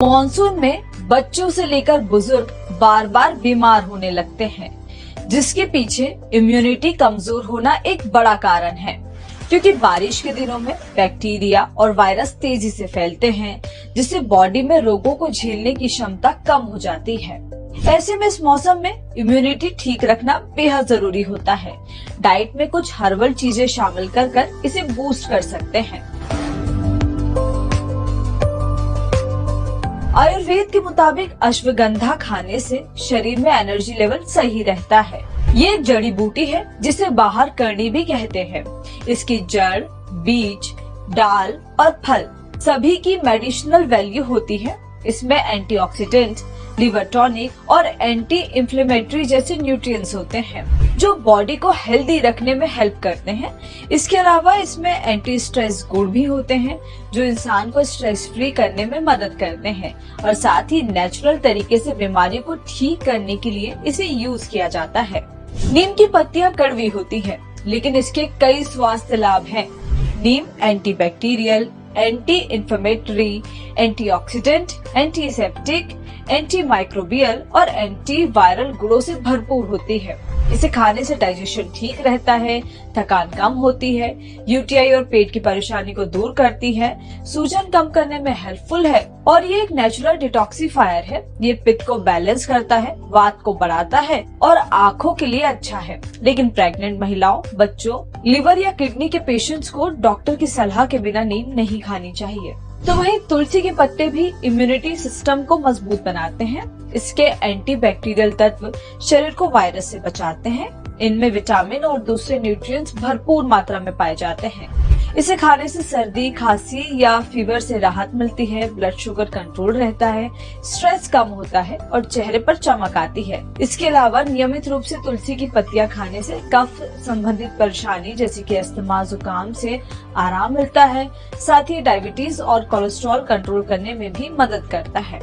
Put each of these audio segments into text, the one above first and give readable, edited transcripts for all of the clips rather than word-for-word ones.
Monsoon में बच्चों से लेकर बुजुर्ग बार बार बीमार होने लगते हैं, जिसके पीछे इम्यूनिटी कमजोर होना एक बड़ा कारण है। क्योंकि बारिश के दिनों में बैक्टीरिया और वायरस तेजी से फैलते हैं, जिससे बॉडी में रोगों को झेलने की क्षमता कम हो जाती है। ऐसे में इस मौसम में इम्यूनिटी ठीक रखना बेहद जरूरी होता है। डाइट में कुछ हर्बल चीजें शामिल कर इसे बूस्ट कर सकते हैं। आयुर्वेद के मुताबिक अश्वगंधा खाने से शरीर में एनर्जी लेवल सही रहता है। ये एक जड़ी बूटी है जिसे बाहर करनी भी कहते हैं। इसकी जड़, बीज, डाल और फल सभी की मेडिसिनल वैल्यू होती है। इसमें एंटीऑक्सीडेंट, लिवर टॉनिक और एंटी इंफ्लेमेटरी जैसे न्यूट्रिएंट्स होते हैं, जो बॉडी को हेल्दी रखने में हेल्प करते हैं। इसके अलावा इसमें एंटी स्ट्रेस गुण भी होते हैं, जो इंसान को स्ट्रेस फ्री करने में मदद करते हैं। और साथ ही नेचुरल तरीके से बीमारी को ठीक करने के लिए इसे यूज किया जाता है। नीम की पत्तियां कड़वी होती है, लेकिन इसके कई स्वास्थ्य लाभ हैं। नीम antibacterial, anti inflammatory, antioxidant, antiseptic, anti microbial और एंटी वायरल गुणों से भरपूर होती है। इसे खाने से डाइजेशन ठीक रहता है, थकान कम होती है, यूटीआई और पेट की परेशानी को दूर करती है, सूजन कम करने में हेल्पफुल है और ये एक नेचुरल डिटॉक्सिफायर है। ये पित्त को बैलेंस करता है, वात को बढ़ाता है और आँखों के लिए अच्छा है। लेकिन प्रेग्नेंट महिलाओं, बच्चों, लिवर या किडनी के पेशेंट्स को डॉक्टर की सलाह के बिना नीम नहीं खानी चाहिए। तो वहीं तुलसी के पत्ते भी इम्यूनिटी सिस्टम को मजबूत बनाते हैं। इसके एंटीबैक्टीरियल तत्व शरीर को वायरस से बचाते हैं। इनमें विटामिन और दूसरे न्यूट्रिएंट्स भरपूर मात्रा में पाए जाते हैं। इसे खाने से सर्दी, खांसी या फीवर से राहत मिलती है, ब्लड शुगर कंट्रोल रहता है, स्ट्रेस कम होता है और चेहरे पर चमक आती है। इसके अलावा नियमित रूप से तुलसी की पत्तियां खाने से कफ संबंधित परेशानी जैसे कि अस्थमा, जुकाम से आराम मिलता है। साथ ही डायबिटीज और कोलेस्ट्रॉल कंट्रोल करने में भी मदद करता है।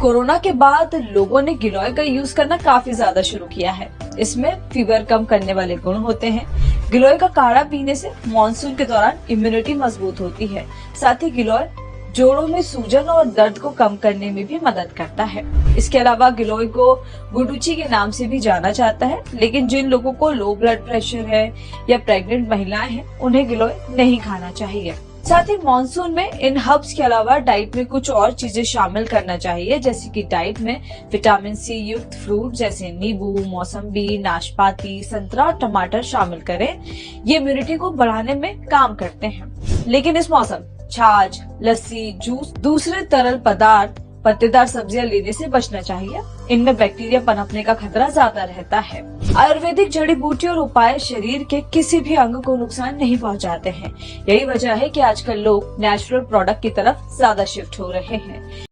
कोरोना के बाद लोगों ने गिलोय का यूज करना काफी ज्यादा शुरू किया है। इसमें फीवर कम करने वाले गुण होते हैं। गिलोय का काढ़ा पीने से मॉनसून के दौरान इम्यूनिटी मजबूत होती है। साथ ही गिलोय जोड़ों में सूजन और दर्द को कम करने में भी मदद करता है। इसके अलावा गिलोय को गुडुची के नाम से भी जाना जाता है, लेकिन जिन लोगों को लो ब्लड प्रेशर है या प्रेग्नेंट महिलाएं हैं, उन्हें गिलोय नहीं खाना चाहिए। साथ ही मॉनसून में इन हर्ब्स के अलावा डाइट में कुछ और चीजें शामिल करना चाहिए, जैसे कि डाइट में विटामिन सी युक्त फ्रूट जैसे नींबू, मौसम्बी, नाशपाती, संतरा और टमाटर शामिल करें। ये इम्यूनिटी को बढ़ाने में काम करते हैं। लेकिन इस मौसम छाछ, लस्सी, जूस, दूसरे तरल पदार्थ, पत्तेदार सब्जियां लेने से बचना चाहिए। इनमें बैक्टीरिया पनपने का खतरा ज्यादा रहता है। आयुर्वेदिक जड़ी बूटी और उपाय शरीर के किसी भी अंग को नुकसान नहीं पहुंचाते हैं। यही वजह है कि आजकल लोग नेचुरल प्रोडक्ट की तरफ ज्यादा शिफ्ट हो रहे हैं।